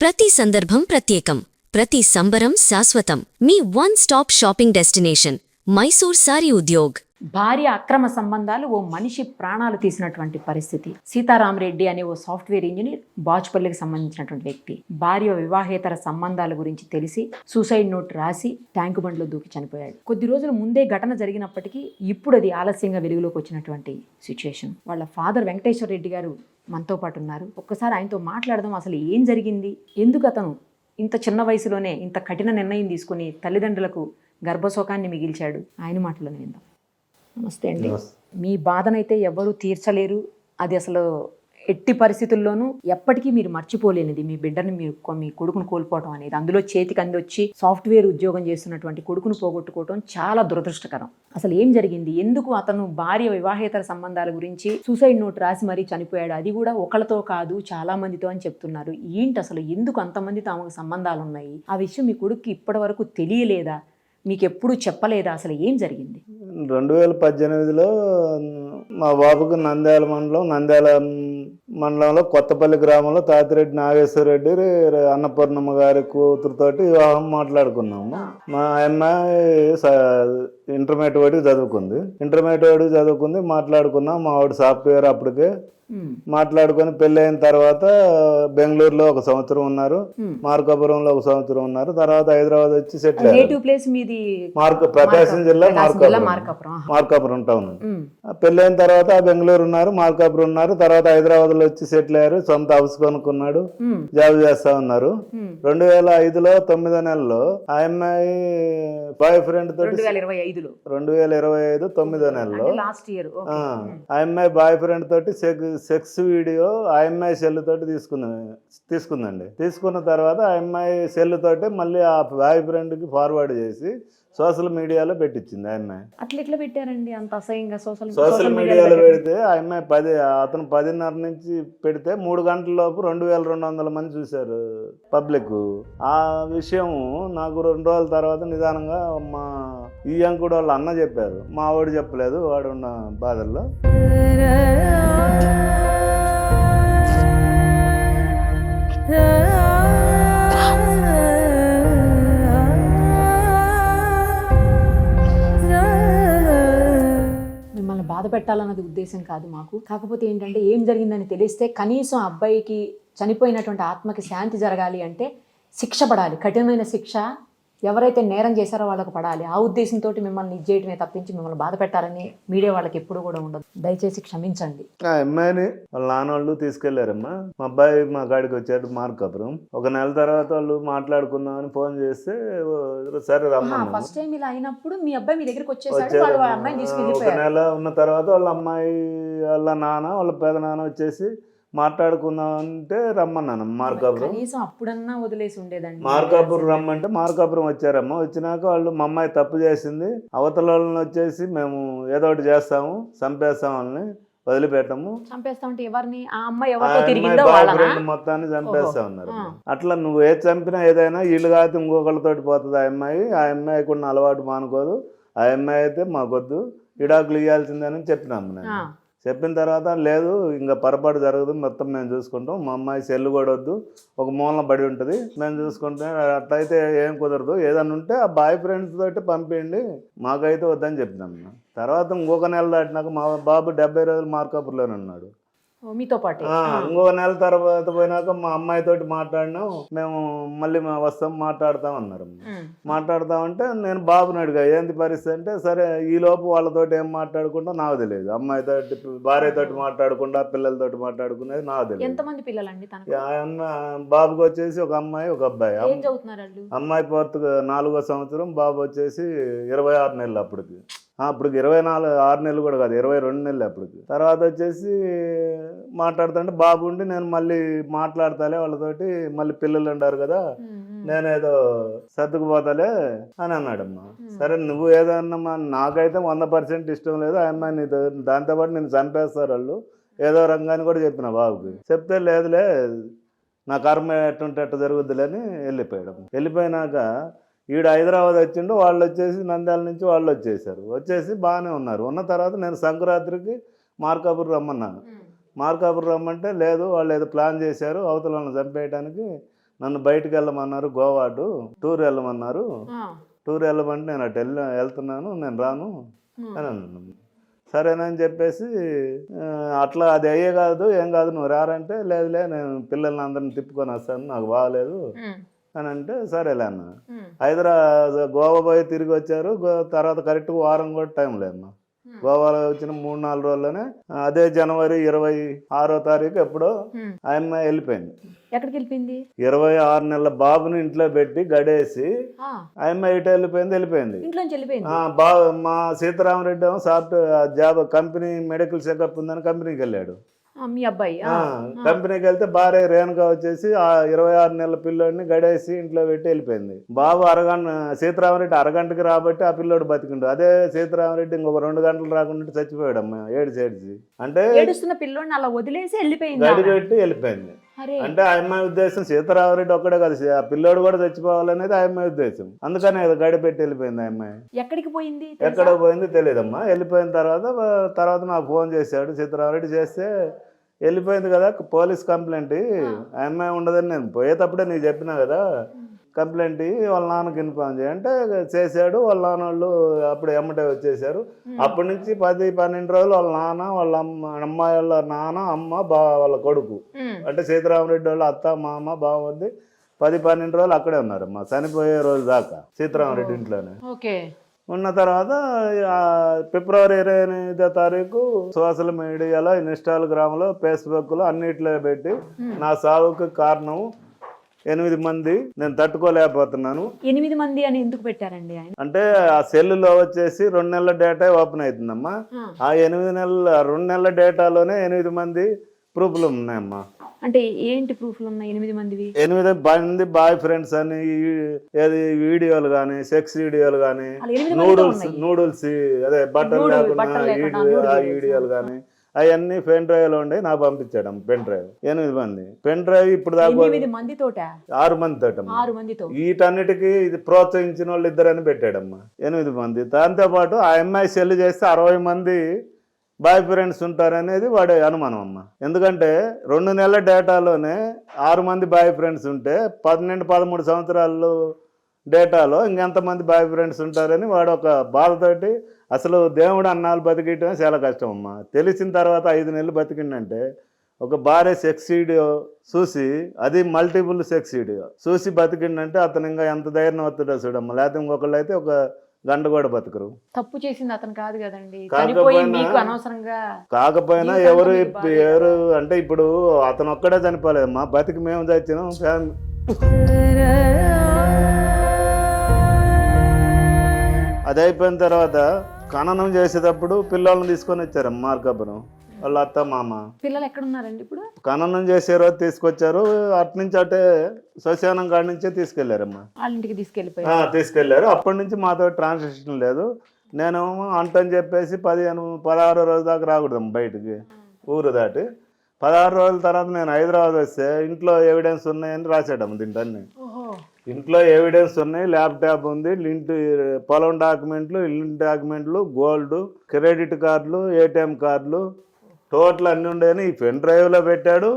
ప్రతి సందర్భం ప్రత్యేకం, ప్రతి సంబరం శాశ్వతం. మీ one stop shopping destination Mysore Saree Udyog. భార్య అక్రమ సంబంధాలు ఓ మనిషి ప్రాణాలు తీసినటువంటి పరిస్థితి. సీతారామరెడ్డి అనే ఓ సాఫ్ట్వేర్ ఇంజనీర్ బాచుపల్లికి సంబంధించినటువంటి వ్యక్తి భార్య వివాహేతర సంబంధాల గురించి తెలిసి సూసైడ్ నోట్ రాసి ట్యాంకు బండ్లో దూకి చనిపోయాడు. కొద్ది రోజుల ముందే ఘటన జరిగినప్పటికీ ఇప్పుడు అది ఆలస్యంగా వెలుగులోకి వచ్చినటువంటి సిచ్యుయేషన్. వాళ్ళ ఫాదర్ వెంకటేశ్వర రెడ్డి గారు మనతో పాటు ఉన్నారు. ఒక్కసారి ఆయనతో మాట్లాడదాం. అసలు ఏం జరిగింది, ఎందుకు అతను ఇంత చిన్న వయసులోనే ఇంత కఠిన నిర్ణయం తీసుకుని తల్లిదండ్రులకు గర్భశోకాన్ని మిగిల్చాడు, ఆయన మాటలను విందాం. నమస్తే అండి. మీ బాధనైతే ఎవరు తీర్చలేరు. అది అసలు ఎట్టి పరిస్థితుల్లోనూ ఎప్పటికీ మీరు మర్చిపోలేనిది. మీ బిడ్డని మీ కొడుకును కోల్పోవడం అనేది, అందులో చేతికి అందొచ్చి సాఫ్ట్వేర్ ఉద్యోగం చేస్తున్నటువంటి కొడుకును పోగొట్టుకోవడం చాలా దురదృష్టకరం. అసలు ఏం జరిగింది, ఎందుకు అతను భార్య వివాహేతర సంబంధాల గురించి సూసైడ్ నోట్ రాసి మరీ చనిపోయాడు, అది కూడా ఒకళ్ళతో కాదు చాలా మందితో అని చెప్తున్నారు. ఏంటి అసలు, ఎందుకు అంతమందితో ఆమెకు సంబంధాలు ఉన్నాయి? ఆ విషయం మీ కొడుక్కి ఇప్పటి వరకు తెలియలేదా, మీకు ఎప్పుడు చెప్పలేదా? అసలు ఏం జరిగింది? 2018లో మా బాబుకు నంద్యాల మండలంలో కొత్తపల్లి గ్రామంలో తాతిరెడ్డి నాగేశ్వరరెడ్డి అన్నపూర్ణమ్మ గారి కూతురుతోటి వివాహం మాట్లాడుకున్నాము. మా అమ్మాయి ఇంటర్మీడియట్ వరకు చదువుకుంది. మాట్లాడుకున్నాం. మా ఆవిడ సాఫ్ట్వేర్ అప్పటికే మాట్లాడుకొని పెళ్ళి అయిన తర్వాత బెంగళూరులో 1 సంవత్సరం ఉన్నారు, మార్కాపురంలో 1 సంవత్సరం ఉన్నారు. తర్వాత హైదరాబాద్ వచ్చి సెటిల్ అయ్యారు. ప్రకాశం జిల్లా మార్కాపురం టౌన్. పెళ్ళి అయిన తర్వాత బెంగళూరు ఉన్నారు, మార్కాపురం ఉన్నారు. తర్వాత హైదరాబాద్ లో వచ్చి సెటిల్ అయ్యారు. సొంత హౌస్ కొనుక్కున్నాడు, జాబ్ చేస్తా ఉన్నారు. 2005లో 9వ నెలలో ఆ అమ్మాయి బాయ్ ఫ్రెండ్ తోటి 2025 9వ నెలలో ఆ అమ్మాయి బాయ్ ఫ్రెండ్ తోటి సెక్స్ వీడియో ఆ అమ్మాయి సెల్ తోటి తీసుకుందండి. తీసుకున్న తర్వాత ఆ అమ్మాయి సెల్ తోటి మళ్ళీ ఆ బాయ్ ఫ్రెండ్ కి ఫార్వర్డ్ చేసి సోషల్ మీడియాలో పెట్టించింది. ఆ అమ్మాయి అట్లా ఎట్లా పెట్టారండి అంత అసహ్యంగా? సోషల్ మీడియాలో పెడితే ఆ అమ్మాయి అతను 10:30 నుంచి పెడితే 3 గంటల లోపు 2200 మంది చూశారు పబ్లిక్. ఆ విషయం నాకు 2 రోజుల తర్వాత నిదానంగా మా ఈ అంకుడు వాళ్ళ అన్న చెప్పారు. మా వాడు చెప్పలేదు, వాడు ఉన్న బాధల్లో. మిమ్మల్ని బాధ పెట్టాలన్నది ఉద్దేశం కాదు మాకు. కాకపోతే ఏంటంటే ఏం జరిగిందని తెలిస్తే కనీసం అబ్బాయికి చనిపోయినటువంటి ఆత్మకి శాంతి జరగాలి అంటే శిక్ష పడాలి, కఠినమైన శిక్ష. ఎవరైతే నేరం చేశారో వాళ్ళకు పడాలి. ఆ ఉద్దేశంతో మిమ్మల్ని ఇచ్చేయటమే తప్పించి మిమ్మల్ని బాధ పెట్టాలని మీడియా వాళ్ళకి ఎప్పుడు కూడా ఉండదు. దయచేసి క్షమించండి. ఆ అమ్మాయిని వాళ్ళ నాన్న వాళ్ళు తీసుకెళ్లారమ్మా. మా అబ్బాయి మా కాడికి వచ్చాడు మార్కాపురం. 1 నెల తర్వాత వాళ్ళు మాట్లాడుకుందామని ఫోన్ చేస్తే సరే రమ్మా. ఫస్ట్ టైం ఇలా అయినప్పుడు మీ అబ్బాయి మీ దగ్గరికి వచ్చేసాడు. 1 నెల ఉన్న తర్వాత వాళ్ళ అమ్మాయి వాళ్ళ నాన్న వాళ్ళ పెద నాన్న వచ్చేసి మాట్లాడుకుందాం అంటే రమ్మన్నాను మార్కాపురం. అప్పుడన్నా వదిలేసి ఉండేదండి. మార్కాపురం రమ్మంటే మార్కాపురం వచ్చారమ్మా. వచ్చినాక వాళ్ళు మా అమ్మాయి తప్పు చేసింది, అవతల వాళ్ళని వచ్చేసి మేము ఏదో ఒకటి చేస్తాము, చంపేస్తాం, వాళ్ళని వదిలిపెట్టము, చంపేస్తామంటే ఎవరిని? మొత్తాన్ని చంపేస్తా ఉన్నారు. అట్లా నువ్వు ఏది చంపినా ఏదైనా వీళ్ళు కాదు ఇంకొకళ్ళతోటి పోతుంది. ఆ అమ్మాయికి ఉన్న అలవాటు మానుకోదు. ఆ అమ్మాయి అయితే మాకొద్దు, విడాకులు ఇవ్వాల్సిందని చెప్పినాము. నేను చెప్పిన తర్వాత లేదు ఇంకా పొరపాటు జరగదు, మొత్తం మేము చూసుకుంటాం, మా అమ్మాయి సెల్లు కూడా వద్దు, ఒక మూలన పడి ఉంటుంది, మేము చూసుకుంటాం. అట్లయితే ఏం కుదరదు, ఏదన్నా ఉంటే ఆ బాయ్ ఫ్రెండ్స్ తోటి పంపించండి, మాకైతే వద్దని చెప్పినాం. తర్వాత 1 నెల దాటినాక మా బాబు 70 రోజులు మార్కాపురంలోనే ఉన్నాడు మీతో పాటు. 1 నెల తర్వాత పోయినాక మా అమ్మాయితోటి మాట్లాడినాం. మేము మళ్ళీ వస్తాం మాట్లాడతాం అన్నారు. మాట్లాడతామంటే నేను బాబుని అడిగా ఏంది పరిస్థితి అంటే, సరే ఈ లోపు వాళ్ళతోటి ఏం మాట్లాడుకుంటా నాకు తెలియదు, అమ్మాయితోటి భార్యతోటి మాట్లాడకుండా పిల్లలతోటి మాట్లాడుకునేది నాకు తెలియదు. ఎంతమంది పిల్లలండి? బాబుకి వచ్చేసి 1 అమ్మాయి 1 అబ్బాయి. అమ్మాయి 4వ సంవత్సరం, బాబు వచ్చేసి 26 నెలలు. అప్పటికి 6 నెలలు కూడా కాదు, 22 నెలలు అప్పటికి. తర్వాత వచ్చేసి మాట్లాడుతుంటే బాబు ఉండి నేను మళ్ళీ మాట్లాడతాలే వాళ్ళతోటి, మళ్ళీ పిల్లలు ఉంటారు కదా, నేనేదో సర్దుకుపోతాలే అని అన్నాడమ్మా. సరే నువ్వు ఏదన్నా, నాకైతే 100% ఇష్టం లేదు, ఆ అమ్మాయి దాంతోపాటు నేను చంపేస్తారు వాళ్ళు ఏదో రంగాన్ని కూడా చెప్పిన బాబుకి. చెప్తే లేదులే నా కర్మ ఎట్టుంటే ఎట్ట జరుగుద్దులే అని వెళ్ళిపోయాడు. వెళ్ళిపోయినాక ఈడు హైదరాబాద్ వచ్చిండు, వాళ్ళు వచ్చేసి నంద్యాల నుంచి వాళ్ళు వచ్చేసి బాగానే ఉన్నారు. ఉన్న తర్వాత నేను సంక్రాంతికి మార్కాపురం రమ్మన్నాను. మార్కాపురం రమ్మంటే లేదు వాళ్ళు ఏదో ప్లాన్ చేశారు అవతల వాళ్ళని చంపేయడానికి, నన్ను బయటకు వెళ్ళమన్నారు, గోవాటు టూర్ వెళ్ళమన్నారు. ఆ, టూర్ వెళ్ళమంటే నేను అటు వెళ్తున్నాను, నేను రాను అని అన్నాను. సరేనని చెప్పేసి అట్లా అది అయ్యే కాదు, ఏం కాదు, నువ్వు రారంటే లేదులే నేను పిల్లల్ని అందరిని తిప్పుకొని వస్తాను, నాకు బాగలేదు అని అంటే సరేలే అన్న. గోవా పోయి తిరిగి వచ్చారు. తర్వాత కరెక్ట్గా వారం కూడా టైం లేదమ్మా. గోవాలో వచ్చిన 3-4 రోజుల్లోనే అదే జనవరి 26వ తారీఖు ఎప్పుడో ఆ అమ్మాయి వెళ్ళిపోయింది. ఎక్కడికి వెళ్ళిపోయింది? 26 నెలల బాబుని ఇంట్లో పెట్టి గడేసి ఆ, ఆ అమ్మాయి ఇటు వెళ్ళిపోయింది. ఇంట్లోంచి వెళ్ళిపోయింది. మా సీతారామరెడ్డి ఏమో software job company medical checkup ఉందని కంపెనీకి వెళ్ళాడు. మీ అబ్బాయి కంపెనీకి వెళ్తే భార్య రేణుగా వచ్చేసి ఆ 26 నెలల పిల్లోడిని గడేసి ఇంట్లో పెట్టి వెళ్ళిపోయింది. బాబు సీతారామరెడ్డి అరగంటకి రాబట్టి ఆ పిల్లోడు బతికిండు. అదే సీతారామరెడ్డి ఇంకొక 2 గంటలు రాకుండా చచ్చిపోయాడు అమ్మ, ఏడ్చి. అంటే ఏడుస్తున్న పిల్లోడిని అలా వదిలేసి వెళ్ళిపోయింది, గడి పెట్టి వెళ్ళిపోయింది. అంటే ఆ అమ్మాయి ఉద్దేశం సీతారామరెడ్డి ఒక్కడే కదా, ఆ పిల్లోడు కూడా చచ్చిపోవాలనేది ఆ అమ్మాయి ఉద్దేశం. అందుకనే గడి పెట్టి వెళ్ళిపోయింది ఆ అమ్మాయి. ఎక్కడికి పోయింది? ఎక్కడ పోయింది తెలియదమ్మా. వెళ్ళిపోయిన తర్వాత నాకు ఫోన్ చేశాడు సీతారామరెడ్డి. చేస్తే వెళ్ళిపోయింది కదా, పోలీస్ కంప్లైంట్ ఆ అమ్మాయి ఉండదని నేను పోయేటప్పుడే నీకు చెప్పినా కదా, కంప్లైంట్ వాళ్ళ నాన్నకి ఇన్ఫార్మ్ చేయంటే చేశాడు. వాళ్ళ నాన్న వాళ్ళు అప్పుడు ఎమ్మటే వచ్చేసారు. అప్పటి నుంచి 10-12 రోజులు వాళ్ళ నాన్న, వాళ్ళ అమ్మాయి వాళ్ళ నాన్న, అమ్మ, వాళ్ళ కొడుకు అంటే సీతారామరెడ్డి వాళ్ళ అత్త, మామ, బావద్ది 10-12 రోజులు అక్కడే ఉన్నారమ్మా, చనిపోయే రోజు దాకా సీతారామరెడ్డి ఇంట్లోనే ఉన్న. తర్వాత ఫిబ్రవరి 28వ తారీఖు సోషల్ మీడియాలో, ఇన్స్టాగ్రామ్లో, ఫేస్బుక్లో అన్నిట్లో పెట్టి నా సావుకు కారణం 8 మంది, నేను తట్టుకోలేకపోతున్నాను. 8 మంది అని ఎందుకు పెట్టారండి ఆయన? అంటే ఆ సెల్లులో వచ్చేసి 2 నెలల డేటా ఓపెన్ అవుతుందమ్మా. ఆ 2 నెలల డేటాలోనే 8 మంది ప్రూఫ్లు ఉన్నాయమ్మా. అంటే ఏంటి ప్రూఫ్లు ఉన్నాయి 8 మందివి? 8 మంది బాయ్ ఫ్రెండ్స్ అని ఏది వీడియోలు కానీ, సెక్స్ వీడియోలు కానీ, నూడిల్స్ అదే బట్టలు లేకుండా ఆ వీడియోలు కానీ అవన్నీ పెన్ డ్రైవ్ లో ఉండే నాకు పంపించాడు. పెన్ డ్రైవ్ 8 మంది పెన్ డ్రైవ్ ఇప్పుడు దాకా 6 మందితో వీటన్నిటికీ ఇది ప్రోత్సహించిన వాళ్ళు 2 అని పెట్టాడమ్మా. 8 మంది. దాంతోపాటు ఆ అమ్మాయి సెల్ చేస్తే 60 మంది బాయ్ ఫ్రెండ్స్ ఉంటారనేది వాడి అనుమానం అమ్మ. ఎందుకంటే 2 నెలల డేటాలోనే 6 మంది బాయ్ ఫ్రెండ్స్ ఉంటే 12-13 సంవత్సరాలు డేటాలో ఇంకెంతమంది బాయ్ ఫ్రెండ్స్ ఉంటారని వాడు ఒక బాధతోటి, అసలు దేవుడు అన్నాళ్ళు బతికియటం చాలా కష్టం అమ్మ. తెలిసిన తర్వాత 5 నెలలు బతికిండంటే ఒక భార్య సెక్స్ వీడియో చూసి, అది మల్టిపుల్ సెక్స్ వీడియో చూసి బతికిండంటే అతను ఇంకా ఎంత ధైర్యం వస్తుందో చూడమ్మ. లేకపోతే ఇంకొకళ్ళు అయితే ఒక గంట కూడా బతకరు. తప్పు చేసింది అతను కాదు కదండి, కాకపోయినా ఎవరు అంటే ఇప్పుడు అతను ఒక్కడే చనిపోలేదమ్మా, బతికి మేము చచ్చినాం. అది అయిపోయిన తర్వాత ఖననం చేసేటప్పుడు పిల్లల్ని తీసుకొని వచ్చారమ్మా మార్కాపురం వాళ్ళ అత్త, మామ. పిల్లలు ఎక్కడ ఉన్నారండి ఇప్పుడు? ఖననం చేసే రోజు తీసుకొచ్చారు. అట్నుంచి అటే శ్మశానం కాడి నుంచే తీసుకెళ్లారమ్మా. వాళ్ళ ఇంటికి తీసుకెళ్లారు. అప్పటి నుంచి మాతో ట్రాన్సాక్షన్ లేదు. నేను అంటని చెప్పేసి 16 రోజు దాకా రాకూడదమ్మా బయటికి, ఊరు దాటి. 16 రోజుల తర్వాత నేను హైదరాబాద్ వస్తే ఇంట్లో ఎవిడెన్స్ ఉన్నాయని రాశాడమ్మ. దీంట్లో ఇంట్లో ఎవిడెన్స్ ఉన్నాయి, ల్యాప్టాప్ ఉంది, ఇంటి పొలం డాక్యుమెంట్లు, ఇల్లు డాక్యుమెంట్లు, గోల్డ్, క్రెడిట్ కార్డులు, ఏటీఎం కార్డులు, టోటల్ అన్నీ ఉండేని ఈ పెన్ డ్రైవ్లో పెట్టాడు.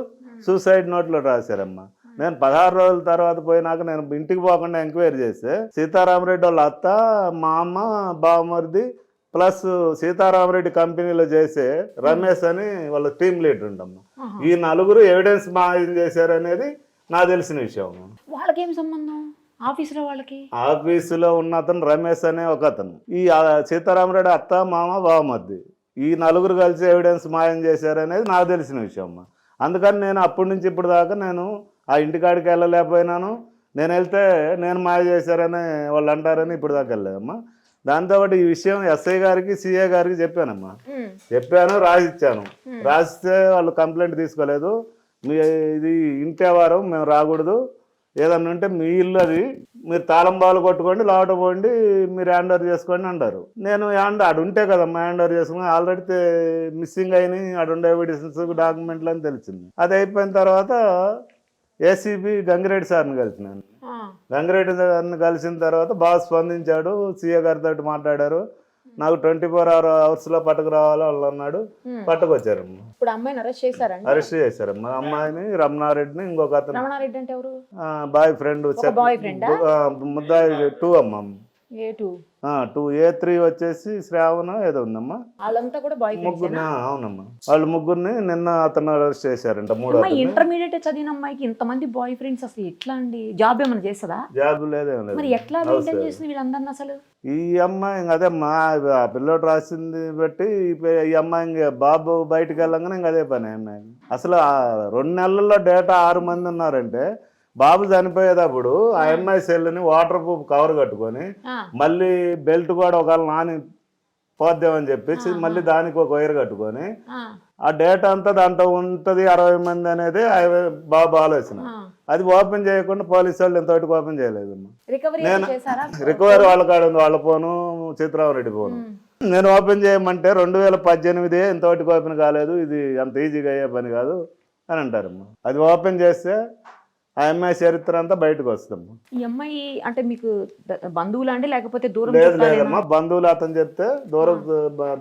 సూసైడ్ నోట్లో రాశారమ్మా. నేను 16 రోజుల తర్వాత పోయినాక నేను ఇంటికి పోకుండా ఎంక్వైరీ చేస్తే సీతారామరెడ్డి వాళ్ళ అత్త, మా అమ్మ, బావమరిది ప్లస్ సీతారామరెడ్డి కంపెనీలో చేసే రమేష్ అని వాళ్ళ టీమ్ లీడర్ ఉండమ్మా. ఈ 4 ఎవిడెన్స్ మాయం చేశారనేది నాకు తెలిసిన విషయం. వాళ్ళకేం సంబంధం? ఆఫీసులో ఉన్న అతను రమేష్ అనే ఒక అతను, ఈ సీతారామరెడ్డి అత్త, మామ, బావమరిది, ఈ 4 కలిసి ఎవిడెన్స్ మాయం చేశారనేది నాకు తెలిసిన విషయం అమ్మా. అందుకని నేను అప్పటి నుంచి ఇప్పుడు దాకా నేను ఆ ఇంటికాడికి వెళ్ళలేకపోయినాను. నేను వెళ్తే నేను మాయ చేశారని వాళ్ళు అంటారని ఇప్పుడు దాకా వెళ్ళలేదమ్మా. దాంతోపాటు ఈ విషయం ఎస్ఐ గారికి, సిఐ గారికి చెప్పానమ్మా. చెప్పాను, రాసిచ్చాను. రాసిస్తే వాళ్ళు కంప్లైంట్ తీసుకోలేదు. ఇది ఇంటి వారం, మేము రాకూడదు, ఏదన్నా ఉంటే మీ ఇల్లు, అది మీరు తాళం బాలు కొట్టుకోండి, లోపల పోండి, మీరు హ్యాండ్ ఓవర్ చేసుకోండి అంటారు. నేను ఆడు ఉంటే కదమ్మా హ్యాండ్ ఓవర్ చేసుకుని. ఆల్రెడీ మిస్సింగ్ అయినాయి, ఆడుండే ఎవిడెన్స్, డాక్యుమెంట్లు అని తెలిసింది. అది అయిపోయిన తర్వాత ఏసీబీ గంగిరెడ్డి సార్ని కలిసినాను. గంగిరెడ్డి సార్ని కలిసిన తర్వాత బాగా స్పందించాడు. సీఏ గారితో మాట్లాడారు. నాకు 24 hours లో పట్టుకురావాలో వాళ్ళు అన్నాడు. పట్టుకొచ్చారమ్మా. ఇప్పుడు అమ్మాయిని అరెస్ట్ చేశారండి. అరెస్ట్ చేశారమ్మా. అమ్మాయిని రమణారెడ్డిని ఇంకొక అతను రమణారెడ్డి అంటే ఎవరు? బాయ్ ఫ్రెండ్ బాయ్ ఫ్రెండ్ ముద్దాయి 2 అమ్మా. A2 2 A3 వచ్చేసి శ్రావణ ఏదో ఉందమ్మా. వాళ్ళంతా కూడా బాయ్ ముగ్గురు అవునమ్మా. వాళ్ళు ముగ్గురిని నిన్న అతను అరెస్ట్ చేశారంట. 3వ ఇంటర్మీడియట్ చదివిన అమ్మాయికి ఇంతమంది బాయ్ ఫ్రెండ్స్ అసలు ఎట్లా అండి? జాబ్ ఏమైనా చేస్తుందా? జాబ్ లేదేం లేదు. మరి ఎట్లా మెయింటైన్ చేస్తుంది వీళ్ళందరినీ అసలు? ఈ అమ్మాయి ఇంక అదేమ్మా ఆ పిల్లోడు రాసింది బట్టి ఈ అమ్మాయి ఇంక బాబు బయటకు వెళ్ళంగానే ఇంక అదే పని అమ్మాయి. అసలు 2 నెలల్లో డేటా 6 మంది ఉన్నారంటే బాబు చనిపోయేటప్పుడు ఆ అమ్మాయి సెల్ని వాటర్ ప్రూఫ్ కవర్ కట్టుకొని మళ్ళీ బెల్ట్ కూడా ఒకవేళ నాని పోద్దామని చెప్పేసి మళ్ళీ దానికి ఒక వైర్ కట్టుకొని ఆ డేటా అంతా దాంట్లో ఉంటది 60 మంది అనేది బాబు ఆలోచన. అది ఓపెన్ చేయకుండా పోలీసు వాళ్ళు ఎంతవరకు ఓపెన్ చేయలేదు. నేను రికవరీ వాళ్ళ కాడ ఉంది, వాళ్ళ ఫోను చిత్రారెడ్డి ఫోను. నేను ఓపెన్ చేయమంటే 2018 ఇంతవరకు ఓపెన్ కాలేదు, ఇది అంత ఈజీగా అయ్యే పని కాదు అని అంటారమ్మా. అది ఓపెన్ చేస్తే ఆ అమ్మాయి చరిత్ర అంతా బయటకు వస్తాము. ఈ అమ్మాయి అంటే మీకు బంధువులు అండి లేకపోతే దూరం? లేదమ్మా, బంధువులు అతను చెప్తే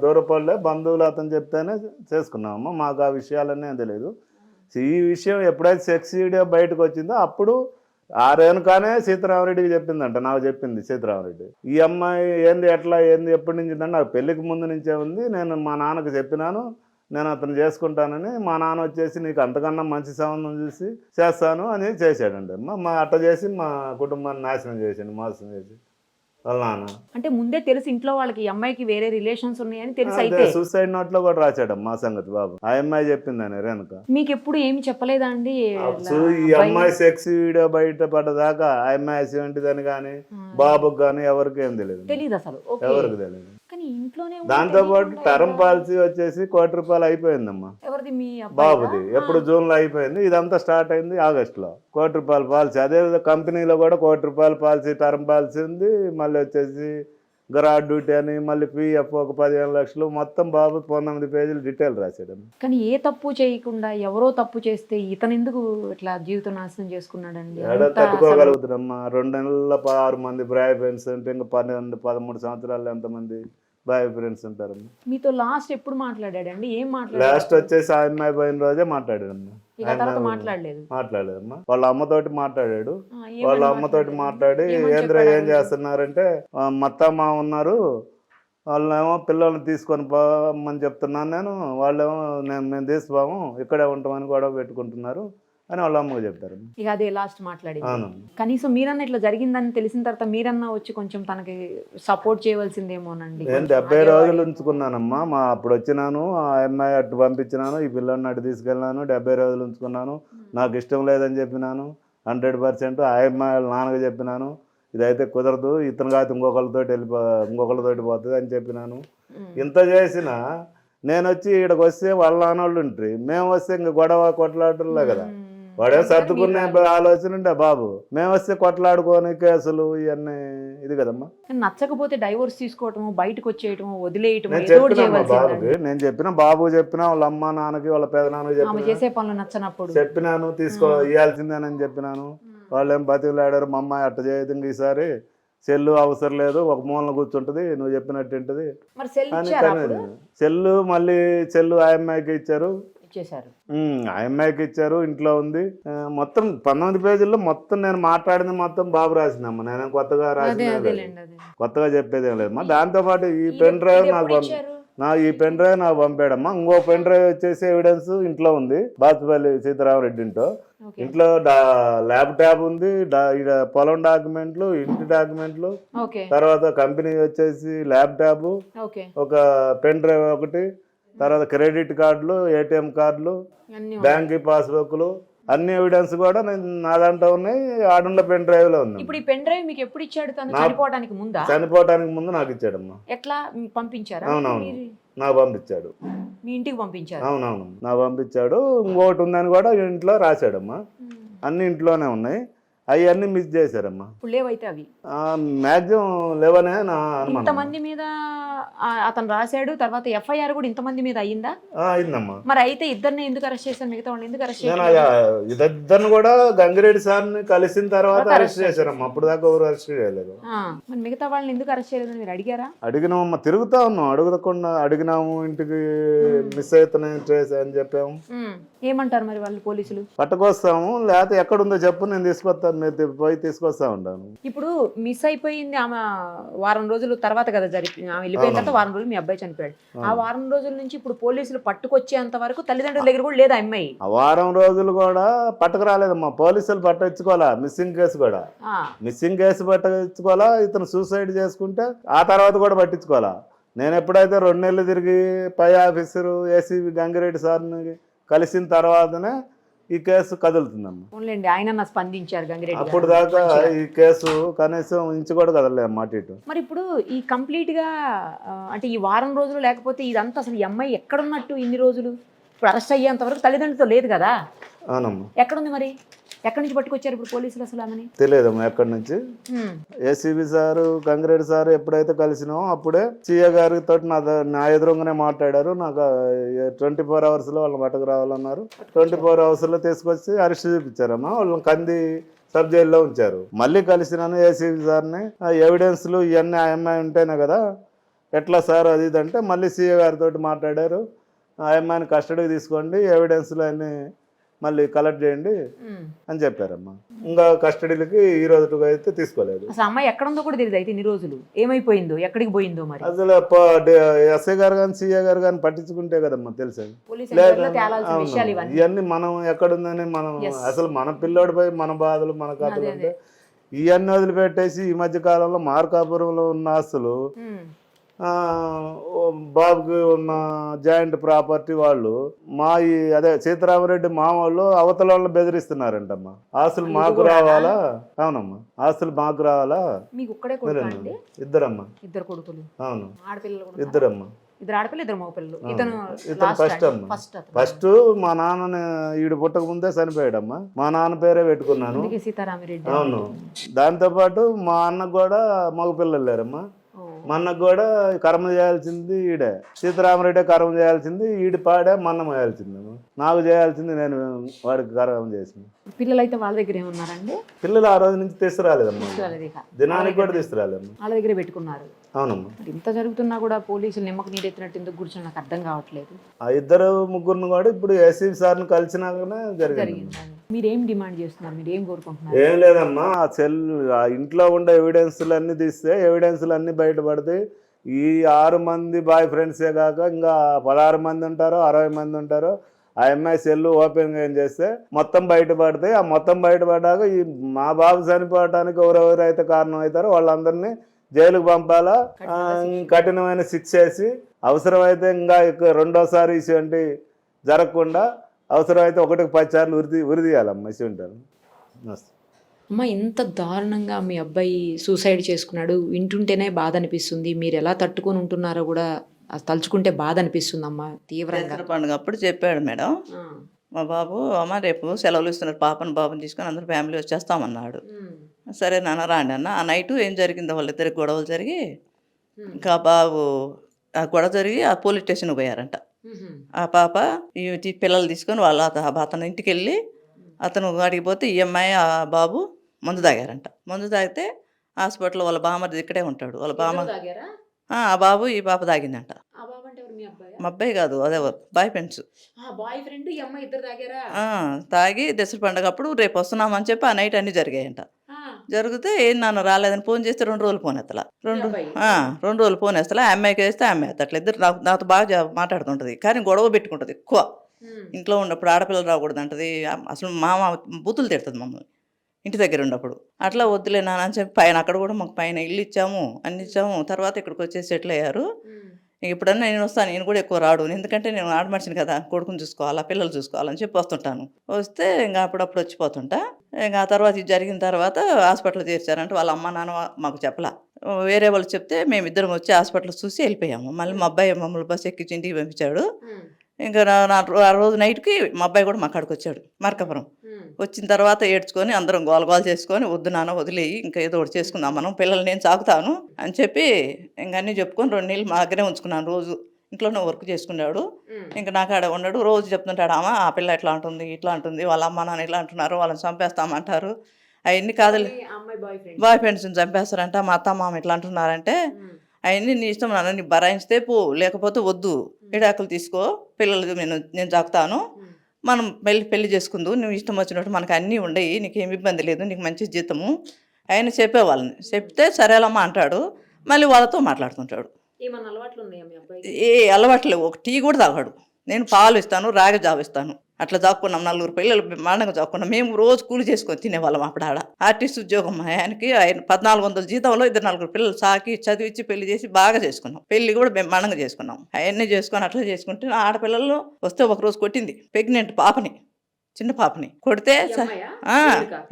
దూరపడలే, బంధువులు అతను చెప్తేనే చేసుకున్నామమ్మా. మాకు ఆ విషయాలన్నీ తెలియదు. ఈ విషయం ఎప్పుడైతే సెక్స్ వీడియో బయటకు వచ్చిందో అప్పుడు ఆ రేణుకానే సీతారామరెడ్డికి చెప్పిందంట. నాకు చెప్పింది సీతారామరెడ్డి. ఈ అమ్మాయి ఏంది ఎట్లా ఏంది ఎప్పటి నుంచి అంటే నాకు పెళ్లికి ముందు నుంచే ఉంది, నేను మా నాన్నకు చెప్పినాను నేను అతను చేసుకుంటానని. మా నాన్న వచ్చేసి నీకు అంతకన్నా మంచి సంబంధం చూసి చేస్తాను అని చేశాడండి. మా అట్ట చేసి మా కుటుంబాన్ని నాశనం చేసాడు, మోసం చేసి వాళ్ళ నాన్న. అంటే ముందే తెలిసి ఇంట్లో వాళ్ళకి ఈ అమ్మాయికి వేరే రిలేషన్స్ ఉన్నాయని తెలిసి అయితే సూసైడ్ నోట్ లో కూడా రాశాడు మా సంగతి బాబు. ఆ అమ్మాయి చెప్పిందని రేణుక. మీకు ఎప్పుడు ఏమి చెప్పలేదా అండి? ఈ అమ్మాయి సెక్స్ వీడియో బయట పడ్డదాకా ఆ అమ్మాయి ఏంటిదని కానీ బాబుకి కానీ ఎవరికి ఏం తెలియదు అసలు, ఎవరికి తెలియదు. కానీ ఇంట్లోనే దాంతో పాటు టర్మ్ పాలసీ వచ్చేసి ₹1,00,00,000 అయిపోయిందమ్మా ఎవరిది? మీ బాబుది. ఎప్పుడు జూన్లో అయిపోయింది, ఇదంతా స్టార్ట్ అయింది ఆగస్టులో. ₹1,00,00,000 పాలసీ. అదే కంపెనీలో కూడా ₹1,00,00,000 పాలసీ, టర్మ్ పాలసీ ఉంది. మళ్ళీ వచ్చేసి గరాడ్ డ్యూటీ అని, మళ్ళీ పిఎఫ్ ఒక 15 లక్షలు, మొత్తం బాబు 19 పేజీలు డీటెయిల్ రాశాడు. కానీ ఏ తప్పు చేయకుండా ఎవరో తప్పు చేస్తే ఇతను ఎందుకు ఇట్లా జీవితం నాశనం చేసుకున్నాడండి? తట్టుకోగలుగుతున్నామ్మా. 2 నెలల్లో 6 మంది బాయ్ ఫ్రెండ్స్ అంటే ఇంకా 12-13 సంవత్సరాల్లో ఎంతమంది బాయ్ ఫ్రెండ్స్ ఉంటారు? మీతో లాస్ట్ ఎప్పుడు మాట్లాడాడండి? ఏం మాట్లాడాడు? లాస్ట్ వచ్చేసి ఆ అమ్మాయి పోయిన రోజే మాట్లాడాడమ్మా. మాట్లాడలేదమ్మా. వాళ్ళ అమ్మతోటి మాట్లాడాడు. వాళ్ళ అమ్మతోటి మాట్లాడి ఏంద్ర ఏం చేస్తున్నారంటే మత్తమ్మ ఉన్నారు, వాళ్ళేమో పిల్లల్ని తీసుకొని పోమని చెప్తున్నాను నేను, వాళ్ళేమో మేము తీసుకోము ఇక్కడే ఉంటామని గొడవ పెట్టుకుంటున్నారు అని వాళ్ళ అమ్మకు చెప్పారు. ఇక అదే లాస్ట్ మాట్లాడి. కనీసం మీరన్నా ఇట్లా జరిగిందని తెలిసిన తర్వాత మీరన్నా వచ్చి కొంచెం తనకి సపోర్ట్ చేయవలసిందేమోనండి. నేను 70 రోజులు ఉంచుకున్నానమ్మా. అప్పుడు వచ్చినాను, ఆ అమ్మాయి అటు పంపించినాను, ఈ పిల్లల్ని అటు తీసుకెళ్ళినాను, 70 రోజులు ఉంచుకున్నాను. నాకు ఇష్టం లేదని చెప్పినాను 100%. ఆ అమ్మాయి వాళ్ళ నాన్నకు చెప్పినాను ఇదైతే కుదరదు, ఇతను కాదు ఇంకొకళ్ళతోటి పోతుంది అని చెప్పినాను. ఇంత చేసినా నేను వచ్చి ఇక్కడికి వస్తే వాళ్ళ నాన్నోళ్ళు ఉంటారు, మేము వస్తే ఇంక గొడవ కొట్లాడలే కదా. వాడే సర్దుకునే ఆలోచన ఉండే బాబు. మేము వస్తే కొట్లాడుకోని కేసులు ఇవన్నీ ఇది కదమ్మా. నచ్చకపోతే డైవోర్స్ తీసుకోవటము, బయటకు వచ్చేయటం, వదిలేయటం. నేను చెప్పిన బాబు చెప్పిన వాళ్ళ అమ్మ నాన్నకి వాళ్ళ పెదనాన్నకి చేసే పనులు నచ్చనప్పుడు చెప్పినాను, ఇవ్వాల్సిందేనని చెప్పినాను. వాళ్ళు ఏం బతిలాడారు, మా అమ్మాయి అట్ట చేయదు, ఇంక ఈసారి సెల్లు అవసరం లేదు, ఒక మూలన కూర్చుంటది, నువ్వు చెప్పినట్టు ఉంటుంది అని. సెల్లు మళ్ళీ ఆ అమ్మాయికి ఇచ్చారు. ఆ అమ్మాయికి ఇచ్చారు, ఇంట్లో ఉంది. మొత్తం 19 పేజీల్లో మొత్తం నేను మాట్లాడింది మొత్తం బాబు రాసిందమ్మా. నేను కొత్తగా కొత్తగా చెప్పేదేం లేదమ్మా. దాంతో పాటు ఈ పెన్ డ్రైవ్ ఈ పెన్ డ్రైవ్ నాకు పంపాడమ్మా. ఇంకో పెన్ డ్రైవ్ వచ్చేసి ఎవిడెన్స్ ఇంట్లో ఉంది, బాచుపల్లి సీతారామరెడ్డి ఇంట్లో ల్యాప్టాప్ ఉంది, పొలం డాక్యుమెంట్లు, ఇంటి డాక్యుమెంట్లు, తర్వాత కంపెనీ వచ్చేసి ల్యాప్టాప్, ఒక పెన్ డ్రైవ్ ఒకటి, తర్వాత క్రెడిట్ కార్డులు, ఏటీఎం కార్డులు, బ్యాంక్ పాస్బుక్లు, అన్ని ఎవిడెన్స్ కూడా నా దాంట్లో ఉన్నాయి. ఆడున్న పెన్ డ్రైవ్ లో ఉంది. ఇప్పుడు ఈ పెన్ డ్రైవ్ మీకు ఎప్పుడు ఇచ్చాడు? చనిపోవడానికి ముందు నాకు ఇచ్చాడమ్మా. ఎట్లా పంపించారు? అవునవును, నాకు పంపించాడు. మీ ఇంటికి పంపించారు? అవునవును, నాకు పంపించాడు. ఇంకోటి ఉందని కూడా ఇంట్లో రాశాడమ్మా. అన్ని ఇంట్లోనే ఉన్నాయి. అవన్నీ మిస్ చేశారమ్మా. ఇప్పుడు లేవైతే అవి మ్యాక్సిమం లేవనే నా అనుమానం. ఇంతమంది మీద అతను రాశాడు, తర్వాత ఎఫ్ఐఆర్ కూడా ఇంతమంది మీద అయ్యిందా? అయిందమ్మా. మరి అయితే ఇద్దరిని ఎందుకు అరెస్ట్ చేశారు, మిగతా వాళ్ళని ఎందుకు అరెస్ట్ నేను చేశారు? ఇద్దరిని కూడా గంగిరెడ్డి సార్ని కలిసిన తర్వాత అరెస్ట్ చేశారమ్మా. అప్పుడు దాకా ఎవరు అరెస్ట్ చేయలేదు. మరి మిగతా వాళ్ళని ఎందుకు అరెస్ట్ చేయలేదు మీరు అడిగారా? అడిగినామమ్మా, తిరుగుతా ఉన్నాం, అడగకుండా అడిగినాము, ఇంటికి మిస్ అవుతున్నాయి ట్రేస్ అని చెప్పాము. ఏమంటారు మరి వాళ్ళు పోలీసులు? పట్టుకొస్తాము, లేకపోతే ఎక్కడుందో చెప్పు నేను తీసుకొస్తాను, మీరు పోయి తీసుకొస్తా ఉంటాను. ఇప్పుడు మిస్ అయిపోయింది ఆమె వారం రోజుల తర్వాత కదా జరిగింది, ఆమె వెళ్ళిపోయిన తర్వాత వారం రోజులు మీ అబ్బాయి చనిపోయాడు. ఆ వారం రోజుల నుంచి ఇప్పుడు పోలీసులు పట్టుకొచ్చేంత వరకు తల్లిదండ్రుల దగ్గర కూడా లేదా అమ్మాయి? ఆ వారం రోజులు కూడా పట్టుకురాలేదమ్మా, పోలీసులు పట్టించుకోవాలా. మిస్సింగ్ కేసు కూడా పట్టించుకోవాలా. ఇతను సూసైడ్ చేసుకుంటే ఆ తర్వాత కూడా పట్టించుకోవాలా. నేను ఎప్పుడైతే 2 నెలలు తిరిగి పై ఆఫీసరు ఏసీబీ గంగిరెడ్డి సార్ని కలిసిన తర్వాతనే ఈ కేసు కదులుతుందమ్మా. అవునులేండి, ఆయన స్పందించారు గంగిరెడ్డి. అప్పుడు దాకా ఈ కేసు కనీసం ఇంచు కూడా కదలే మాట ఇటు. మరి ఇప్పుడు ఈ కంప్లీట్ గా అంటే ఈ వారం రోజులు లేకపోతే ఇదంతా అసలు ఈ అమ్మాయి ఎక్కడున్నట్టు ఇన్ని రోజులు? ఇప్పుడు అరెస్ట్ అయ్యేంత వరకు తల్లిదండ్రులతో లేదు కదా? అవునమ్మా. ఎక్కడుంది మరి? ఎక్కడి నుంచి పట్టుకొచ్చారు ఇప్పుడు పోలీసులు అసలు ఆమెని? తెలియదమ్మా ఎక్కడి నుంచి. ఏసీబీ సారు గంగిరెడ్డి సార్ ఎప్పుడైతే కలిసినామో అప్పుడే సీఏ గారితో నా ఎదురుగానే మాట్లాడారు. నాకు 24 అవర్స్లో వాళ్ళని పట్టుకు రావాలన్నారు. 24 అవర్స్లో తీసుకొచ్చి అరెస్ట్ చూపించారమ్మా. వాళ్ళని కంది సబ్ జైల్లో ఉంచారు. మళ్ళీ కలిసినాను ఏసీబీ సార్ని. ఎవిడెన్స్లు ఇవన్నీ ఆ అమ్మాయి ఉంటేనే కదా, ఎట్లా సార్ అది ఇది అంటే మళ్ళీ సీఏ గారితో మాట్లాడారు. ఆ అమ్మాయిని కస్టడీకి తీసుకోండి, ఎవిడెన్స్లు అన్నీ మళ్ళీ కలెక్ట్ చేయండి అని చెప్పారమ్మా. ఇంకా కస్టడీలకి ఈ రోజుగా అయితే తీసుకోలేదు. అసలు అమ్మాయి ఎక్కడ ఉందో కూడా తెలియదు. అయితే ఇన్ని రోజులు ఏమైపోయిందో, ఎక్కడికి పోయిందో మరి అసలు ఎస్ఐ గారు కానీ సీఏ గారు కానీ పట్టించుకుంటే కదమ్మా తెలిసేది. ఇవన్నీ మనం ఎక్కడుందని మనం అసలు మన పిల్లోడిపై మన బాధలు మన కథలు అంటే ఇవన్నీ వదిలిపెట్టేసి ఈ మధ్య కాలంలో మార్కాపురంలో ఉన్న ఆస్తులు బాబుకి ఉన్న జాయింట్ ప్రాపర్టీ వాళ్ళు అదే సీతారామరెడ్డి మామూలు అవతల వాళ్ళని బెదిరిస్తున్నారంటమ్మా. ఆస్తులు మాకు రావాలా? అవునమ్మా, ఆస్తులు మాకు రావాలా? ఇద్దరమ్మా. ఇద్దరు కొడుకులు? అవును, ఆడపిల్లలు ఇద్దరమ్మా. ఇద్దరు ఆడపిల్లలు, ఇద్దరు మగపిల్లలు. ఇతను ఫస్ట్ అమ్మా. ఫస్ట్ మా నాన్నని ఈడు పుట్టక ముందే చనిపోయాడమ్మా. మా నాన్న పేరే పెట్టుకున్నాను. సీతారామరెడ్డి. అవును. దాంతో పాటు మా అన్నకు కూడా మగపిల్లలు లేరమ్మా. మా అన్నకు కూడా కర్మ చేయాల్సింది ఈడే. సీతారామరెడ్డి కర్మ చేయాల్సింది ఈడి పాడే మన్న చేయాల్సింది. నాకు చేయాల్సింది నేను వాడికి కర్మ చేసింది. పిల్లలు అయితే వాళ్ళ దగ్గర ఏమన్నారండి? పిల్లలు ఆ రోజు నుంచి తీసుకురాలేదమ్మా, దినానికి కూడా తీసుకురాలేదమ్మా, వాళ్ళ దగ్గర పెట్టుకున్నారు. అవునమ్మా. ఇంత జరుగుతున్నా కూడా పోలీసులు నిమ్మకు నీరెత్తినట్టు ఎందుకు కూర్చొని నాకు అర్థం కావట్లేదు. ఆ ఇద్దరు ముగ్గురిని కూడా ఇప్పుడు ఏసీబీ సార్ని కలిసినాకనే జరిగింది. మీరేం డిమాండ్ చేస్తున్నారు, మీరు ఏం కోరుకుంటున్నారు? ఏం లేదమ్మా, ఆ ఇంట్లో ఉండే ఎవిడెన్స్లు అన్ని తీస్తే ఎవిడెన్స్లు అన్ని బయటపడతాయి. ఈ 6 మంది బాయ్ ఫ్రెండ్సే కాక ఇంకా 16 మంది ఉంటారో 60 మంది ఉంటారో ఆ అమ్మాయి సెల్ ఓపెన్ ఏం చేస్తే మొత్తం బయటపడతాయి. ఆ మొత్తం బయటపడ్డాక ఈ మా బాబు చనిపోవటానికి ఎవరెవరైతే కారణం అవుతారో వాళ్ళందరినీ జైలుకు పంపాలా, కఠినమైన శిక్ష వేసి అవసరమైతే ఇంకా రెండోసారి ఇటువంటి జరగకుండా అవసరమైతే 1కి 10 సార్లు ఉరిదీయాలమ్మా ఇటువంటి. అమ్మ, ఇంత దారుణంగా మీ అబ్బాయి సూసైడ్ చేసుకున్నాడు, వింటుంటేనే బాధ అనిపిస్తుంది. మీరు ఎలా తట్టుకొని ఉంటున్నారో కూడా తలుచుకుంటే బాధ అనిపిస్తుంది అమ్మ తీవ్రంగా. పండుగ అప్పుడు చెప్పాడు మేడం, మా బాబు అమ్మ రేపు సెలవులు ఇస్తున్నారు, బాబుని తీసుకొని అందరూ ఫ్యామిలీ వచ్చేస్తామన్నాడు. సరే నాన్న రాండి అన్న. ఆ నైటు ఏం జరిగిందో వాళ్ళిద్దరికి గొడవలు జరిగి ఇంకా బాబు ఆ గొడవ జరిగి ఆ పోలీస్ స్టేషన్కి పోయారంట. ఆ పాప ఈ పిల్లలు తీసుకొని అతను ఇంటికి వెళ్ళి అతను అడిగిపోతే ఈ అమ్మాయి ఆ బాబు మందు తాగారంట. మందు తాగితే హాస్పిటల్లో వాళ్ళ బామ్మది ఇక్కడే ఉంటాడు. వాళ్ళ బామ్మ ఆ బాబు ఈ పాప తాగిందంట. మా అబ్బాయి కాదు, అదే బాయ్ ఫ్రెండ్స్. తాగి దసరా పండుగ అప్పుడు రేపు వస్తున్నామని చెప్పి ఆ నైట్ అన్నీ జరిగాయంట. జరిగితే ఏం నాన్న రాలేదని ఫోన్ చేస్తే 2 రోజులు ఫోన్ ఎత్తలా. 2 రోజులు ఫోన్ వేస్తలా. ఆ అమ్మాయికి వేస్తే ఆ అమ్మాయి ఎత్తట్లేదు. ఇద్దరు నాతో బాగా మాట్లాడుతుంటుంది, కానీ గొడవ పెట్టుకుంటుంది ఎక్కువ. ఇంట్లో ఉన్నప్పుడు ఆడపిల్లలు రాకూడదు అంటది. అసలు మామ బూతులు తిడుతుంది మమ్మల్ని ఇంటి దగ్గర ఉన్నప్పుడు. అట్లా వద్దులే నాన్న అని చెప్పి పైన అక్కడ కూడా మాకు పైన ఇల్లు ఇచ్చాము, అన్ని ఇచ్చాము. తర్వాత ఇక్కడికి వచ్చేసి సెటిల్ అయ్యారు. ఇప్పుడన్నా నేను వస్తాను, నేను కూడా ఎక్కువ రాడు, ఎందుకంటే నేను ఆడమనిషిని కదా, కొడుకుని చూసుకోవాలా, పిల్లలు చూసుకోవాలని చెప్పి వస్తుంటాను. వస్తే ఇంకా అప్పుడప్పుడు వచ్చిపోతుంటా. ఇంకా ఆ తర్వాత ఇది జరిగిన తర్వాత హాస్పిటల్ చేర్చారంటే వాళ్ళ అమ్మ నాన్న మాకు చెప్పలా. వేరే వాళ్ళు చెప్తే మేమిద్దరం వచ్చి హాస్పిటల్ చూసి వెళ్ళిపోయాము. మళ్ళీ మా అబ్బాయి మమ్మల్ని బస్సు ఎక్కించి ఇంటికి పంపించాడు. ఇంకా ఆ రోజు నైట్కి మా అబ్బాయి కూడా మా కాడికి వచ్చాడు, మార్కాపురం. వచ్చిన తర్వాత ఏడ్చుకొని అందరం గోల చేసుకొని వద్దు నాన్న వదిలేయి, ఇంకా ఏదో ఒకటి చేసుకుందాం మనం, పిల్లల్ని నేను సాకుతాను అని చెప్పి ఇంక అన్నీ చెప్పుకొని 2 నెలలు మా దగ్గరే ఉంచుకున్నాను. రోజు ఇంట్లోనే వర్క్ చేసుకున్నాడు. ఇంకా నాకు ఆడ ఉన్నాడు. రోజు చెప్తుంటాడు, అమ్మ ఆ పిల్ల ఇట్లా అంటుంది, ఇట్లా అంటుంది, వాళ్ళ అమ్మ నాన్న ఇట్లా అంటున్నారు, వాళ్ళని చంపేస్తామంటారు. అవన్నీ కాదులే, బాయ్ ఫ్రెండ్స్ని చంపేస్తారంట, మా అత్త మామ ఇట్లా అంటున్నారంటే అవన్నీ నీ ఇష్టం నాన్న, నీ బరాయిస్తే పో, లేకపోతే వద్దు, విడాకులు తీసుకో, పిల్లలు నేను చాకుతాను, మనం పెళ్లి చేసుకుందు, నువ్వు ఇష్టం వచ్చినట్టు మనకు అన్నీ ఉండయి, నీకేం ఇబ్బంది లేదు, నీకు మంచి జీతము ఆయన చెప్పేవాళ్ళని చెప్తే సరేలమ్మా అంటాడు. మళ్ళీ వాళ్ళతో మాట్లాడుతుంటాడు. ఏమన్నా అలవాట్లు ఉన్నాయా మీ అబ్బాయి? ఏ అలవాటు లేవు. ఒక టీ కూడా తాగాడు. నేను పాలు ఇస్తాను, రాగి జావిస్తాను, అట్లా చాక్కున్నాం. 4 పిల్లలు బ్రహ్మాండంగా చాక్కున్నాం. మేము రోజు కూలి చేసుకొని తినేవాళ్ళం. అప్పుడు ఆడ ఆర్టిస్ట్ ఉద్యోగం ఆయనకి, ఆయన 1400 జీతంలో 2-4 పిల్లలు సాకి చదివించి పెళ్లి చేసి బాగా చేసుకున్నాం. పెళ్లి కూడా బ్రహ్మాండంగా చేసుకున్నాం. అవన్నీ చేసుకొని అట్లా చేసుకుంటే ఆడపిల్లలు వస్తే ఒకరోజు కొట్టింది, ప్రెగ్నెంట్ పాపని, చిన్న పాపని కొడితే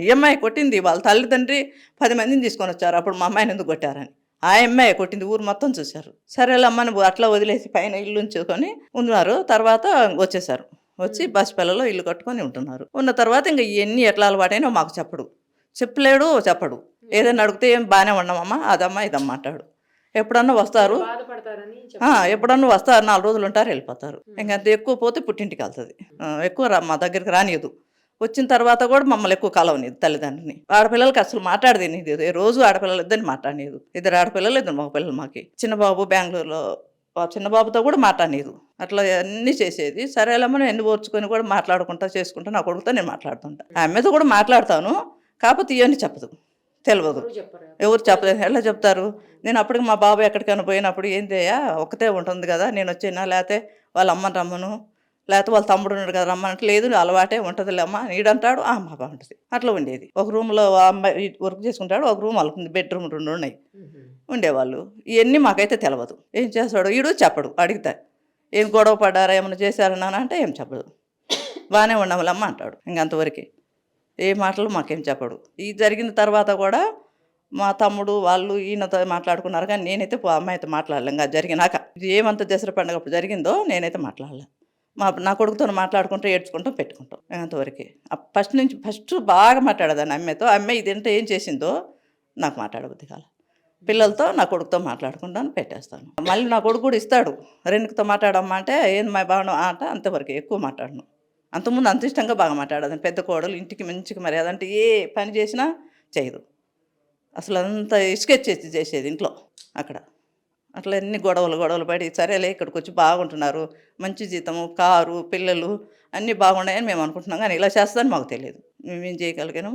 ఈ అమ్మాయి కొట్టింది. వాళ్ళ తల్లిదండ్రి 10 మందిని తీసుకొని వచ్చారు. అప్పుడు మా అమ్మాయిని ఎందుకు కొట్టారని ఆ అమ్మాయి కొట్టింది. ఊరు మొత్తం చూశారు. సరేలే అమ్మని అట్లా వదిలేసి పైన ఇల్లు ఉంచుకొని ఉన్నారు. తర్వాత వచ్చేసారు. వచ్చి బస్ పిల్లలో ఇల్లు కట్టుకొని ఉంటున్నారు. ఉన్న తర్వాత ఇంకా ఇవన్నీ ఎట్లా అలవాటైనా మాకు చెప్పడు. ఏదైనా అడిగితే ఏం బాగానే ఉన్నామమ్మా, అదమ్మా ఇదమ్మా అంటాడు. ఎప్పుడన్నా వస్తారు, ఎప్పుడన్నా వస్తారు, 4 రోజులు ఉంటారు, వెళ్ళిపోతారు. ఇంకంత ఎక్కువ పోతే పుట్టింటికి వెళ్తుంది. ఎక్కువ మా దగ్గరికి రానియదు. వచ్చిన తర్వాత కూడా మమ్మల్ని ఎక్కువ కలవనిది తల్లిదండ్రిని. ఆడపిల్లలకి అసలు మాట్లాడదేనిది. రోజు ఆడపిల్లలు ఇద్దరిని మాట్లాడలేదు. 2 ఆడపిల్లలు 2 మగపిల్లలు మాకి. చిన్నబాబు బెంగళూరులో, చిన్నబాబుతో కూడా మాట్లాడలేదు. అట్లా అన్నీ చేసేది. సరేలమ్మని ఎన్ని ఓర్చుకొని కూడా మాట్లాడుకుంటా చేసుకుంటా నా కొడుకుతో నేను మాట్లాడుతుంటా. ఆమెతో కూడా మాట్లాడతాను, కాకపోతే ఇవన్నీ తెలియదు. ఎవరు చెప్పలేదు. ఎలా చెప్తారు? నేను అప్పటికి మా బాబు ఎక్కడికైనా పోయినప్పుడు ఏందయ్యా ఒక్కతే ఉంటుంది కదా, నేను వచ్చేనా, లేకపోతే వాళ్ళ అమ్మని రమ్మను, లేకపోతే వాళ్ళ తమ్ముడు ఉన్నాడు కదా రమ్మనంటే, లేదు అలవాటే ఉంటుందిలే అమ్మ నీడంటాడు, ఆ అమ్మ బాగుంటుంది. అట్లా ఉండేది. ఒక రూమ్లో అమ్మాయి వర్క్ చేసుకుంటాడు, ఒక రూమ్ వాళ్ళకి బెడ్రూమ్ 2 ఉన్నాయి, ఉండేవాళ్ళు. ఇవన్నీ మాకైతే తెలియదు. ఏం చేస్తాడు ఈడు చెప్పడు. అడిగితే ఏం గొడవ పడ్డారా, ఏమైనా చేశారన్నా అంటే ఏం చెప్పదు. బాగానే ఉండమలమ్మ అంటాడు. ఇంకంతవరకే, ఏ మాటలు మాకేం చెప్పడు. ఇది జరిగిన తర్వాత కూడా మా తమ్ముడు వాళ్ళు ఈయనతో మాట్లాడుకున్నారు, కానీ నేనైతే అమ్మాయితో మాట్లాడలేం. ఇంకా జరిగినాక ఇది ఏమంత దసరా పండుగ అప్పుడు జరిగిందో నేనైతే మాట్లాడలే. నా కొడుకుతో మాట్లాడుకుంటూ ఏడ్చుకుంటాం పెట్టుకుంటాం. అంతవరకే. ఫస్ట్ బాగా మాట్లాడేదాన్ని అమ్మాయితో. అమ్మాయి ఇదంటే ఏం చేసిందో నాకు మాట్లాడబుద్ది కాల. పిల్లలతో నా కొడుకుతో మాట్లాడుకుంటాను, పెట్టేస్తాను. మళ్ళీ నా కొడుకు కూడా ఇస్తాడు, రెండుతో మాట్లాడమ్మా అంటే ఏంది మా బాగా అంటే అంతవరకు ఎక్కువ మాట్లాడను. అంతకుముందు అంత ఇష్టంగా బాగా మాట్లాడదాన్ని. పెద్ద కోడలు ఇంటికి మంచిగా మర్యాద, అంటే ఏ పని చేసినా చేయదు. అసలు అంత ఇసుకెచ్చేసి చేసేది ఇంట్లో. అక్కడ అట్లా అన్ని గొడవలు పడి సరేలే ఇక్కడికి వచ్చి బాగుంటున్నారు, మంచి జీతము, కారు, పిల్లలు అన్నీ బాగున్నాయని మేము అనుకుంటున్నాం. కానీ ఇలా చేస్తుందని మాకు తెలియదు. మేమేం చేయగలిగాను.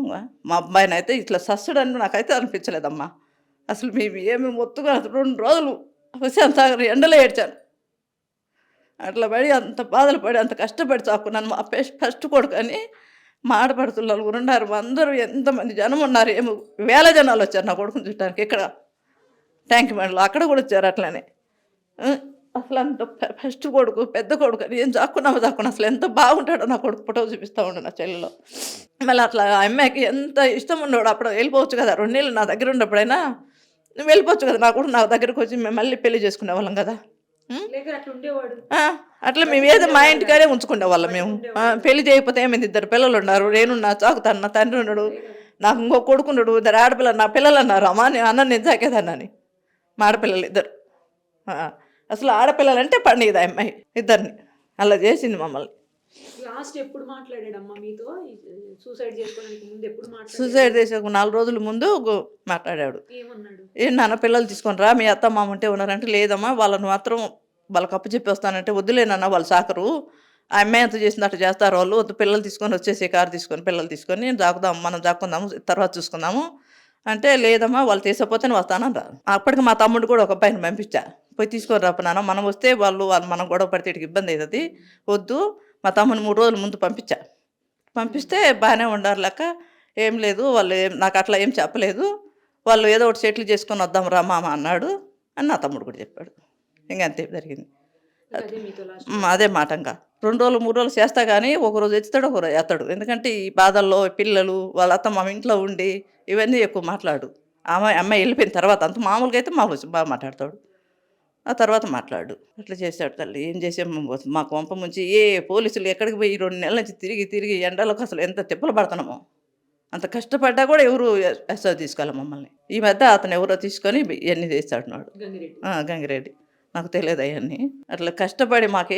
మా అబ్బాయిని అయితే ఇట్లా సస్సుడని నాకైతే అనిపించలేదమ్మా. అసలు మేము ఏమి మొత్తుగా 2 రోజులు అంత ఎండలో ఏడ్చాను. అట్లా పడి అంత బాధలు పడి అంత కష్టపడి చాక్కున్నాను. మా ఫస్ట్ కొడుకు అని మా ఆడపడుతులు 4 ఉన్నారు. అందరూ ఎంతమంది జనం ఉన్నారు, ఏమో వేల జనాలు వచ్చారు నా కొడుకుని చూడటానికి. ఇక్కడ ట్యాంక్ బండ్లో అక్కడ కూడా వచ్చారు. అట్లనే అసలు అంత ఫస్ట్ కొడుకు, పెద్ద కొడుకు అని ఏం చాక్కున్నామో అసలు ఎంత బాగుంటాడో నా కొడుకు ఫోటో చూపిస్తూ ఉండు నా చెల్లెలో. మళ్ళీ అట్లా ఆ అమ్మాయికి ఎంత ఇష్టం ఉండేవాడు. అప్పుడు వెళ్ళిపోవచ్చు కదా, 2 నెలలు నా దగ్గర ఉన్నప్పుడైనా నువ్వు వెళ్ళిపోవచ్చు కదా, నా కూడా నా దగ్గరకు వచ్చి మేము మళ్ళీ పెళ్లి చేసుకునే వాళ్ళం కదా. అట్లా మేము ఏదో మా ఇంటికాడే ఉంచుకునే వాళ్ళం. మేము పెళ్లి చేయకపోతే ఏమైంది, 2 పిల్లలు ఉన్నారు, నేనున్నా చాకుతాను, నా తండ్రి ఉన్నాడు, నాకు ఇంకో కొడుకున్నాడు, 2 ఆడపిల్లలు, నా పిల్లలు అన్నారు అమ్మా అన్న నేను చాకేదాన్ని. మా ఆడపిల్లలు 2. అసలు ఆడపిల్లలంటే పండుగ అమ్మాయి 2ని అలా చేసింది మమ్మల్ని. లాస్ట్ ఎప్పుడు మాట్లాడాడమ్మా మీతో? సూసైడ్ చేసుకోవడానికి ముందు ఎప్పుడు మాట్లాడాడు? సూసైడ్ చేసే 4 రోజుల ముందు మాట్లాడాడు. ఏమన్నాడు? నాన్న పిల్లలు తీసుకొని రా, మీ అత్త మామ ఉంటే ఉన్నారంటే, లేదమ్మా వాళ్ళని మాత్రం వాళ్ళకి అప్పు చెప్పి వస్తానంటే, వద్దులేనన్నా వాళ్ళు సాకరు, ఆ అమ్మాయి ఎంత చేసింది అట్లా చేస్తారు వాళ్ళు, వద్దు పిల్లలు తీసుకొని వచ్చేసి కారు తీసుకొని పిల్లలు తీసుకొని జాకుదాము, మనం జాక్కుందాము, తర్వాత చూసుకుందాము అంటే, లేదమ్మా వాళ్ళు తీసకపోతేనే వస్తానని రా. అప్పటికి మా తమ్ముడు కూడా ఒక అబ్బాయిని పంపించా, పోయి తీసుకొని రాపు నాన్న, మనం వస్తే వాళ్ళు మనం గొడవ పడితే ఇబ్బంది అవుతుంది, వద్దు. మా తమ్ముని 3 రోజుల ముందు పంపిస్తే బాగానే ఉండారు లెక్క, ఏం లేదు వాళ్ళు నాకు అట్లా ఏం చెప్పలేదు, వాళ్ళు ఏదో ఒకటి సెటిల్ చేసుకొని వద్దాం రా మామ అన్నాడు అని నా తమ్ముడు కూడా చెప్పాడు. ఇంకంతే జరిగింది. అదే మాట. ఇంకా 2 రోజులు 3 రోజులు చేస్తా కానీ ఒకరోజు ఎత్తుతాడు, ఒకరోజు ఎత్తాడు. ఎందుకంటే ఈ బాధల్లో పిల్లలు వాళ్ళ అత్త మా ఇంట్లో ఉండి ఇవన్నీ ఎక్కువ మాట్లాడు. అమ్మాయి వెళ్ళిపోయిన తర్వాత అంత మామూలుగా అయితే మామూలు బాగా మాట్లాడతాడు. ఆ తర్వాత మాట్లాడు అట్లా చేశాడు తల్లి. ఏం చేసాము మాకు వంప ముంచి పోలీసులు ఎక్కడికి పోయి 2 నెలల నుంచి తిరిగి ఎండలకు అసలు ఎంత తిప్పలు పడుతున్నామో. అంత కష్టపడ్డా కూడా ఎవరు ఎస్ఐ తీసుకోవాలి మమ్మల్ని. ఈ మధ్య అతను ఎవరో తీసుకొని ఇవన్నీ చేస్తాడున్నాడు. గంగిరెడ్డి. నాకు తెలియదు అవన్నీ. అట్లా కష్టపడి మాకు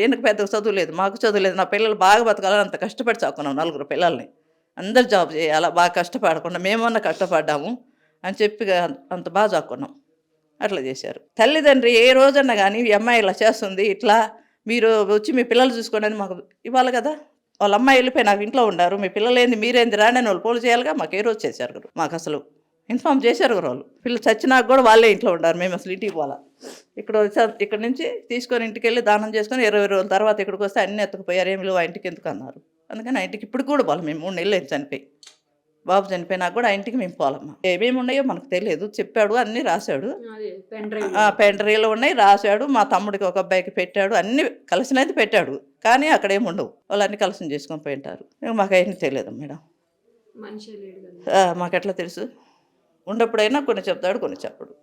ఈయనకు పెద్ద చదువు లేదు, మాకు చదువు లేదు. నా పిల్లలు బాగా బతకాలని అంత కష్టపడి చాకున్నాం 4 పిల్లల్ని. అందరు జాబ్ చేయాలా, బాగా కష్టపడకుండా మేమన్నా కష్టపడ్డాము అని చెప్పి అంత బాగా చాకున్నాం. అట్లా చేశారు. తల్లిదండ్రి ఏ రోజన్నా కానీ ఈ అమ్మాయి ఇలా చేస్తుంది, ఇట్లా మీరు వచ్చి మీ పిల్లలు చూసుకోండి అని మాకు ఇవ్వాలి కదా. వాళ్ళ అమ్మాయి వెళ్ళిపోయి నాకు ఇంట్లో ఉండారు, మీ పిల్లలు ఏంది మీరేంది రాండి అని వాళ్ళు పోలు చేయాలిగా. మాకు ఏ రోజు చేశారు కదా, మాకు అసలు ఇన్ఫామ్ చేశారు కదా వాళ్ళు. పిల్లలు చచ్చినాక కూడా వాళ్ళే ఇంట్లో ఉండారు, మేము అసలు ఇంటికి పోవాలా. ఇక్కడ నుంచి తీసుకొని ఇంటికి వెళ్ళి దానం చేసుకొని 20 రోజుల తర్వాత ఇక్కడికి వస్తే అన్నీ ఎత్తుకుపోయారు. ఏమి లేవు ఆ ఇంటికి ఎందుకు అన్నారు. అందుకని ఆ ఇంటికి ఇప్పుడు కూడా పోవాలి మేము. 3 నెలలు అయింది చనిపోయి. బాబు చనిపోయినాక కూడా ఆ ఇంటికి మేము పోవాలమ్మా. ఏమేమి ఉన్నాయో మనకు తెలియదు, చెప్పాడు, అన్నీ రాశాడు. పెన్ డ్రైవ్లో ఉన్నాయి, రాశాడు. మా తమ్ముడికి ఒక అబ్బాయికి పెట్టాడు, అన్నీ కలిసినైతే పెట్టాడు. కానీ అక్కడ ఏమి ఉండవు, వాళ్ళు అన్నీ కలిసి చేసుకొని పోయి ఉంటారు. మాకు అవన్నీ తెలియదు మేడం. మాకు ఎట్లా తెలుసు? ఉన్నప్పుడైనా కొన్ని చెప్తాడు, కొన్ని చెప్పడు.